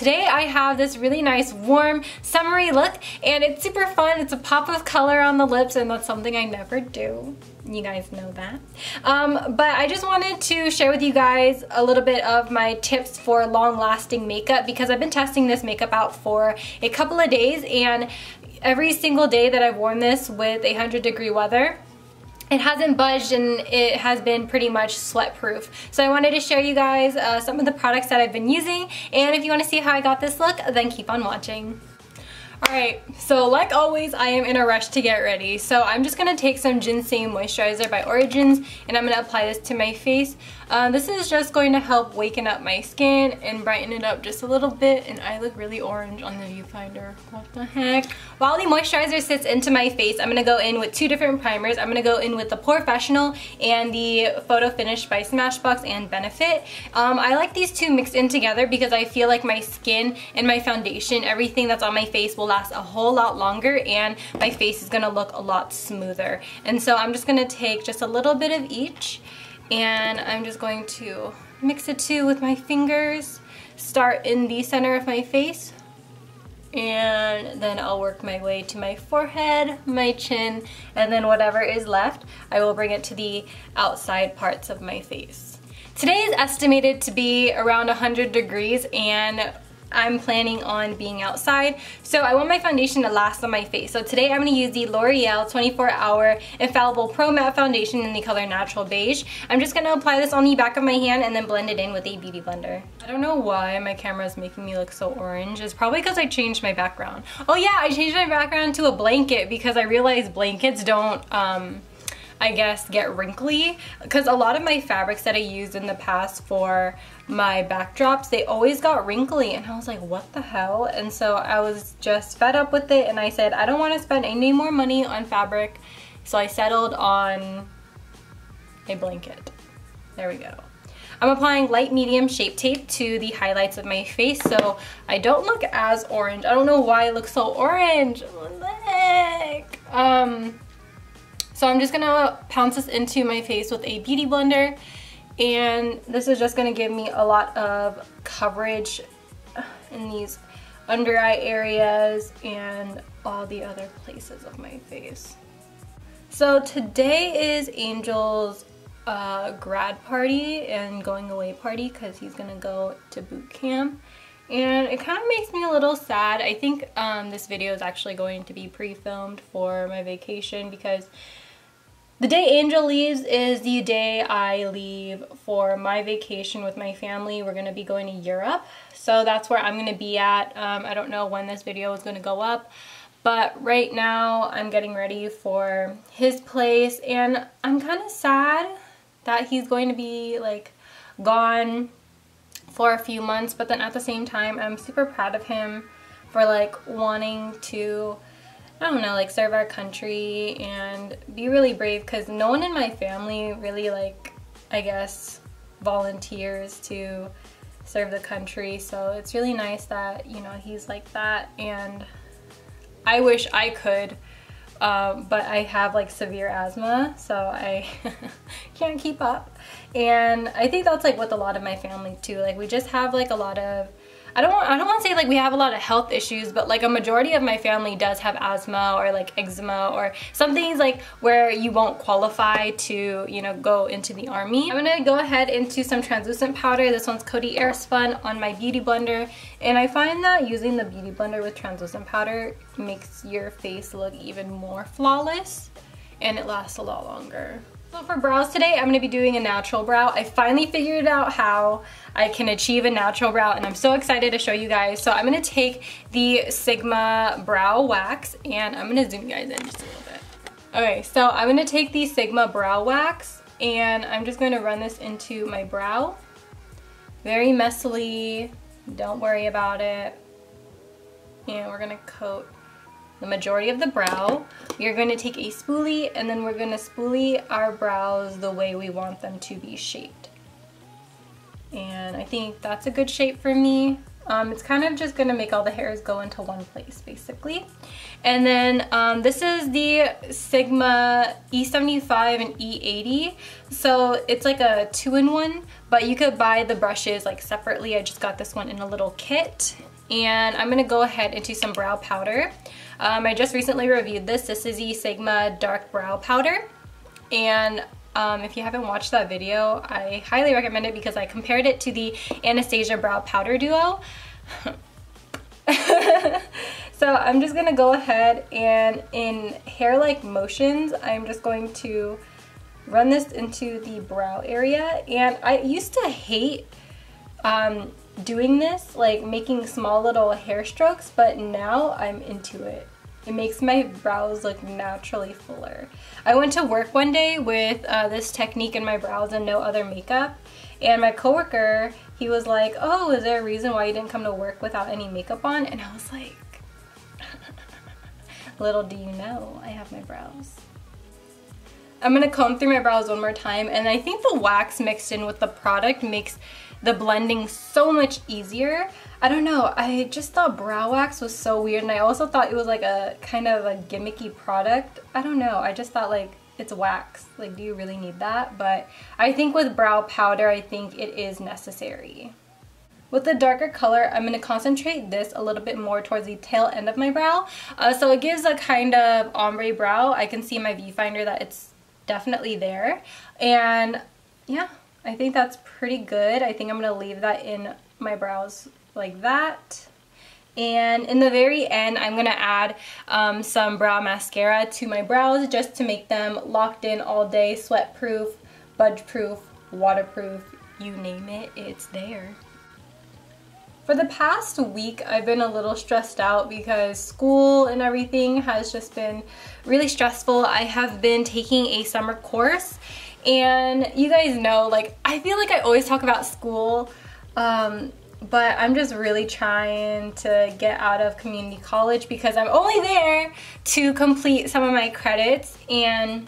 today I have this really nice warm summery look and it's super fun. It's a pop of color on the lips and that's something I never do. You guys know that. But I just wanted to share with you guys a little bit of my tips for long-lasting makeup because I've been testing this makeup out for a couple of days and every single day that I've worn this with 100-degree weather, it hasn't budged and it has been pretty much sweat proof. So I wanted to share you guys some of the products that I've been using, and if you want to see how I got this look, then keep on watching. Alright, so like always, I am in a rush to get ready. So I'm just going to take some Ginseng Moisturizer by Origins and I'm going to apply this to my face. This is just going to help waken up my skin and brighten it up just a little bit, and I look really orange on the viewfinder. What the heck? While the moisturizer sits into my face, I'm going to go in with two different primers. I'm going to go in with the Porefessional and the Photo Finish by Smashbox and Benefit. I like these two mixed in together because I feel like my skin and my foundation, everything that's on my face will last a whole lot longer and my face is going to look a lot smoother. And so I'm just going to take just a little bit of each and I'm just going to mix it too with my fingers. Start in the center of my face and then I'll work my way to my forehead, my chin, and then whatever is left, I will bring it to the outside parts of my face. Today is estimated to be around 100 degrees and I'm planning on being outside, so I want my foundation to last on my face. So today I'm going to use the Loreal 24-Hour Infallible Pro Matte Foundation in the color Natural Beige. I'm just going to apply this on the back of my hand and then blend it in with a beauty blender. I don't know why my camera is making me look so orange. It's probably because I changed my background. Oh yeah, I changed my background to a blanket because I realized blankets don't I guess get wrinkly, because a lot of my fabrics that I used in the past for my backdrops, they always got wrinkly and I was like, what the hell? And so I was just fed up with it and I said I don't want to spend any more money on fabric, so I settled on a blanket. There we go. I'm applying light medium shape tape to the highlights of my face so I don't look as orange. I don't know why I look so orange. What the heck? So I'm just gonna pounce this into my face with a beauty blender, and this is just gonna give me a lot of coverage in these under eye areas and all the other places of my face. So today is Angel's grad party and going away party because he's gonna go to boot camp. And it kind of makes me a little sad. I think this video is actually going to be pre-filmed for my vacation because the day Angel leaves is the day I leave for my vacation with my family. We're going to be going to Europe. So that's where I'm going to be at. I don't know when this video is going to go up. But right now I'm getting ready for his place. And I'm kind of sad that he's going to be like gone for a few months. But then at the same time I'm super proud of him for like wanting to, I don't know, like serve our country and be really brave, because no one in my family really, like, I guess, volunteers to serve the country. So it's really nice that, you know, he's like that, and I wish I could, but I have like severe asthma, so I can't keep up. And I think that's like with a lot of my family too. Like we just have like a lot of, I don't want to say like we have a lot of health issues, but like a majority of my family does have asthma or like eczema or some things like where you won't qualify to, you know, go into the army. I'm gonna go ahead into some translucent powder. This one's Coty Airspun on my beauty blender, and I find that using the beauty blender with translucent powder makes your face look even more flawless and it lasts a lot longer. So for brows today, I'm going to be doing a natural brow. I finally figured out how I can achieve a natural brow and I'm so excited to show you guys. So I'm going to take the Sigma Brow Wax and I'm going to zoom you guys in just a little bit. Okay, so I'm going to take the Sigma Brow Wax and I'm just going to run this into my brow. Very messily, don't worry about it. And we're going to coat the majority of the brow. We are going to take a spoolie and then we're going to spoolie our brows the way we want them to be shaped. And I think that's a good shape for me. It's kind of just going to make all the hairs go into one place basically. And then this is the Sigma E75 and E80. So it's like a 2-in-1, but you could buy the brushes like separately. I just got this one in a little kit. and I'm gonna go ahead into some brow powder. I just recently reviewed this. This is the Sigma Dark Brow Powder, and if you haven't watched that video, I highly recommend it because I compared it to the Anastasia Brow Powder Duo. So I'm just gonna go ahead and in hair-like motions, I'm just going to run this into the brow area. And I used to hate doing this, like making small little hair strokes, but now I'm into it. It makes my brows look naturally fuller. I went to work one day with this technique in my brows and no other makeup, and my coworker, he was like, oh, is there a reason why you didn't come to work without any makeup on? And I was like, little do you know, I have my brows. I'm gonna comb through my brows one more time, and I think the wax mixed in with the product makes the blending so much easier. I don't know, I just thought brow wax was so weird, and I also thought it was like a kind of a gimmicky product. I don't know, I just thought like, it's wax, like do you really need that? But I think with brow powder, I think it is necessary. With the darker color, I'm going to concentrate this a little bit more towards the tail end of my brow. So it gives a kind of ombre brow. I can see in my viewfinder that it's definitely there. And yeah, I think that's pretty good. I think I'm going to leave that in my brows like that. And in the very end, I'm going to add some brow mascara to my brows just to make them locked in all day, sweat proof, budge proof, waterproof, you name it, it's there. For the past week, I've been a little stressed out because school and everything has just been really stressful. I have been taking a summer course, and you guys know, like, I feel like I always talk about school, but I'm just really trying to get out of community college because I'm only there to complete some of my credits, and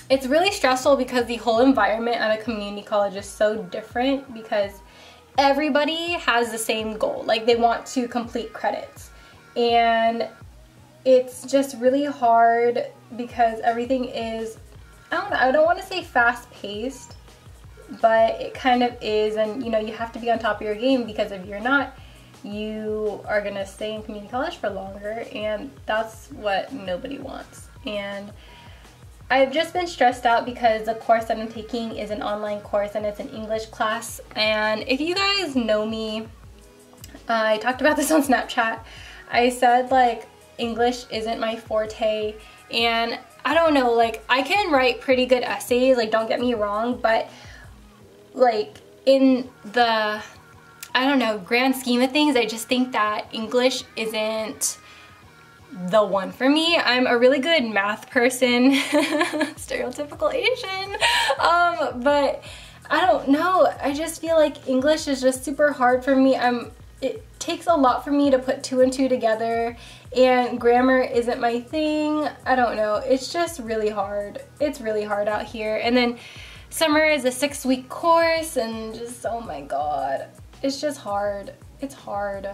it's really stressful because the whole environment at a community college is so different because everybody has the same goal, like they want to complete credits, and it's just really hard because everything is, I don't know, I don't want to say fast-paced, but it kind of is, and you know, you have to be on top of your game because if you're not, you are gonna stay in community college for longer, and that's what nobody wants. And I've just been stressed out because the course that I'm taking is an online course and it's an English class. And if you guys know me, I talked about this on Snapchat. I said like English isn't my forte, and I don't know, like I can write pretty good essays, like don't get me wrong, but like in the, I don't know, grand scheme of things, I just think that English isn't the one for me. I'm a really good math person, stereotypical Asian, but I don't know, I just feel like English is just super hard for me. It takes a lot for me to put two and two together, and grammar isn't my thing. I don't know, it's just really hard. It's really hard out here, and then summer is a 6-week course, and just, oh my god, it's just hard. It's hard.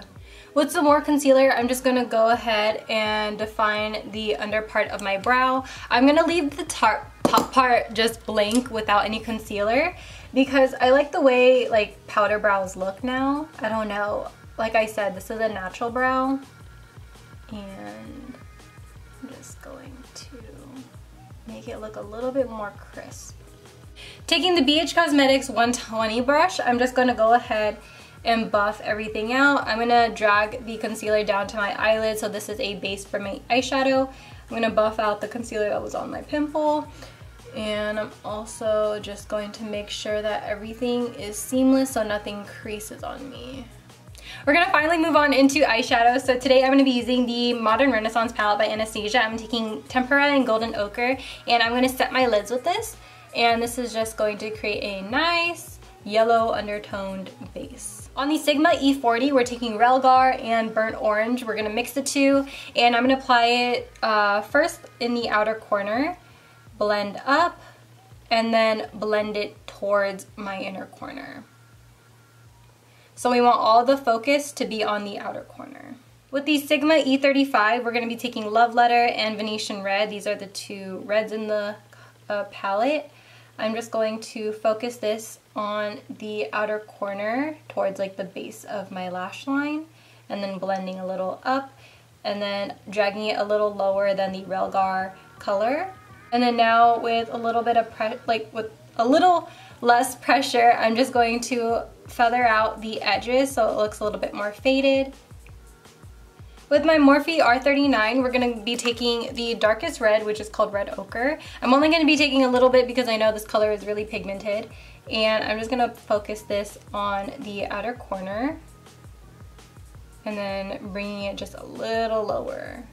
With some more concealer, I'm just gonna go ahead and define the under part of my brow. I'm gonna leave the top part just blank without any concealer because I like the way like powder brows look now. I don't know. Like I said, this is a natural brow, and I'm just going to make it look a little bit more crisp. Taking the BH Cosmetics 120 brush, I'm just gonna go ahead and buff everything out. I'm gonna drag the concealer down to my eyelid, so this is a base for my eyeshadow. I'm gonna buff out the concealer that was on my pimple, and I'm also just going to make sure that everything is seamless so nothing creases on me. We're gonna finally move on into eyeshadow. So today I'm gonna be using the Modern Renaissance palette by Anastasia. I'm taking Tempera and Golden Ochre, and I'm gonna set my lids with this, and this is just going to create a nice yellow undertoned base. On the Sigma E40, we're taking Relgar and Burnt Orange. We're gonna mix the two, and I'm gonna apply it first in the outer corner, blend up, and then blend it towards my inner corner. So we want all the focus to be on the outer corner. With the Sigma E35, we're gonna be taking Love Letter and Venetian Red. These are the two reds in the palette. I'm just going to focus this on the outer corner towards like the base of my lash line, and then blending a little up, and then dragging it a little lower than the Real color. And then now with a little bit of with a little less pressure, I'm just going to feather out the edges so it looks a little bit more faded. With my Morphe R39, we're going to be taking the darkest red, which is called Red Ochre. I'm only going to be taking a little bit because I know this color is really pigmented. And I'm just going to focus this on the outer corner. And then bringing it just a little lower.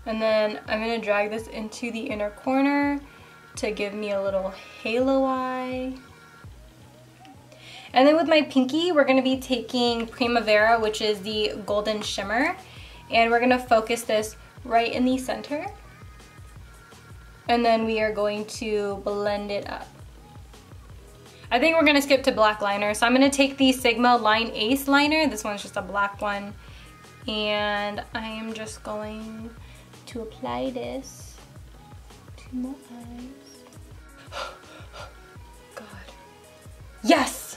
And then I'm going to drag this into the inner corner to give me a little halo eye. And then with my pinky, we're going to be taking Primavera, which is the golden shimmer. And we're going to focus this right in the center. And then we are going to blend it up. I think we're going to skip to black liner. So I'm going to take the Sigma Line Ace liner. This one's just a black one. And I am just going to apply this to my eyes. God. Yes!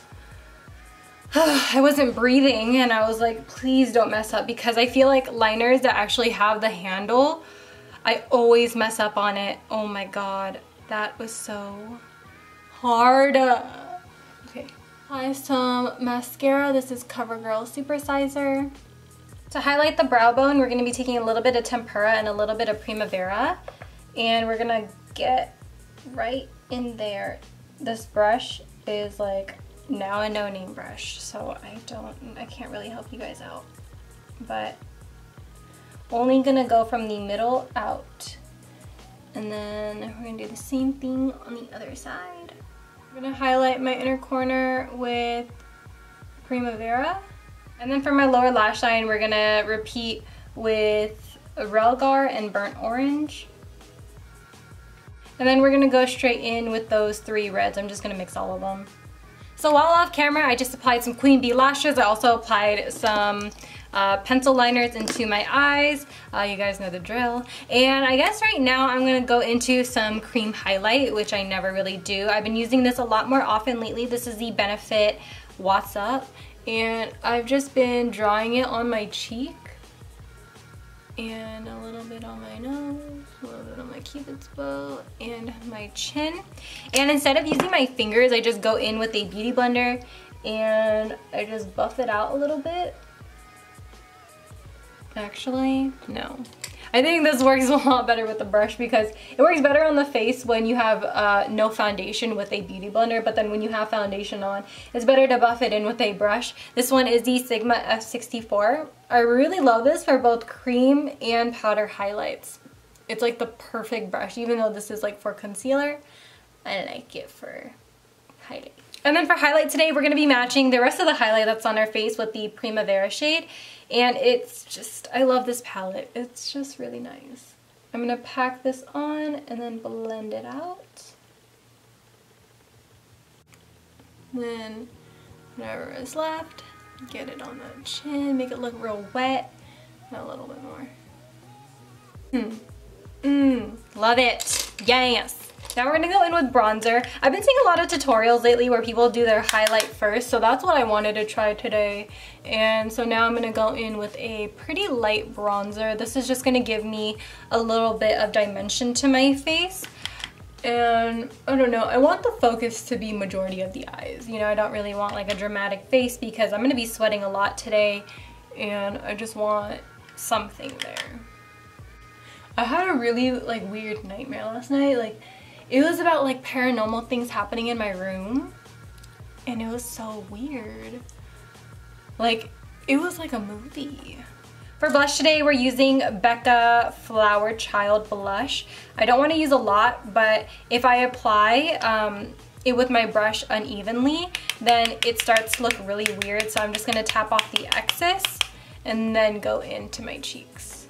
I wasn't breathing and I was like, please don't mess up, because I feel like liners that actually have the handle, I always mess up on it. Oh my god, that was so hard. Okay, apply some mascara. This is Covergirl Supersizer. To highlight the brow bone, we're going to be taking a little bit of Tempera and a little bit of Primavera, and we're going to get right in there. This brush is like now a no-name brush, so I can't really help you guys out, but only gonna go from the middle out, and then we're gonna do the same thing on the other side. I'm gonna highlight my inner corner with Primavera, and then for my lower lash line we're gonna repeat with Relgar and Burnt Orange, and then we're gonna go straight in with those three reds. I'm just gonna mix all of them. So while off camera, I just applied some Queen Bee lashes. I also applied some pencil liners into my eyes. You guys know the drill. And I guess right now I'm gonna go into some cream highlight, which I never really do. I've been using this a lot more often lately. This is the Benefit What's Up. And I've just been drawing it on my cheek. And a little bit on my nose, a little bit on my cupid's bow, and my chin. And instead of using my fingers, I just go in with a beauty blender and I just buff it out a little bit. Actually, no. I think this works a lot better with the brush because it works better on the face when you have no foundation with a beauty blender, but then when you have foundation on, it's better to buff it in with a brush. This one is the Sigma F64. I really love this for both cream and powder highlights. It's like the perfect brush, even though this is like for concealer. I like it for highlight. And then for highlight today, we're gonna be matching the rest of the highlight that's on our face with the Primavera shade. And it's just, I love this palette. It's just really nice. I'm gonna pack this on and then blend it out. Then whatever is left, get it on the chin, make it look real wet, and a little bit more. Love it, yes. Now we're gonna go in with bronzer. I've been seeing a lot of tutorials lately where people do their highlight first, so that's what I wanted to try today. And so now I'm gonna go in with a pretty light bronzer. This is just gonna give me a little bit of dimension to my face. And I don't know, I want the focus to be majority of the eyes. You know, I don't really want like a dramatic face because I'm gonna be sweating a lot today and I just want something there. I had a really like weird nightmare last night. Like, it was about like paranormal things happening in my room and it was so weird. Like, it was like a movie. For blush today, we're using Becca Flower Child blush. I don't want to use a lot, but if I apply it with my brush unevenly, then it starts to look really weird. So I'm just going to tap off the excess and then go into my cheeks.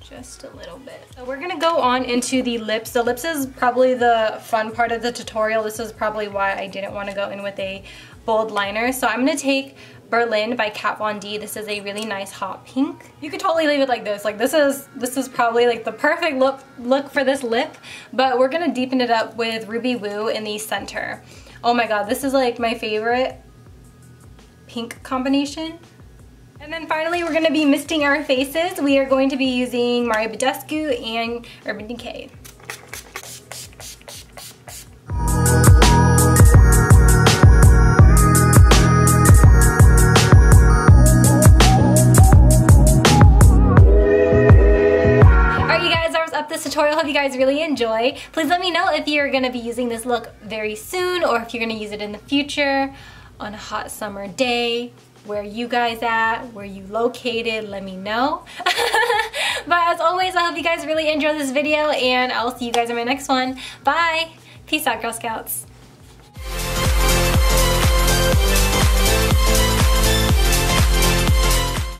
Just a little bit. So we're gonna go on into the lips. The lips is probably the fun part of the tutorial. This is probably why I didn't want to go in with a bold liner. So I'm gonna take Berlin by Kat Von D. This is a really nice hot pink. You could totally leave it like this. Like this is probably like the perfect look for this lip, but we're gonna deepen it up with Ruby Woo in the center. Oh my god, this is like my favorite pink combination. And then finally, we're gonna be misting our faces. We are going to be using Mario Badescu and Urban Decay. This tutorial. Hope you guys really enjoy. Please let me know if you're gonna be using this look very soon or if you're gonna use it in the future on a hot summer day. Where you guys at? Where you located? Let me know. But as always, I hope you guys really enjoyed this video and I'll see you guys in my next one. Bye! Peace out, Girl Scouts.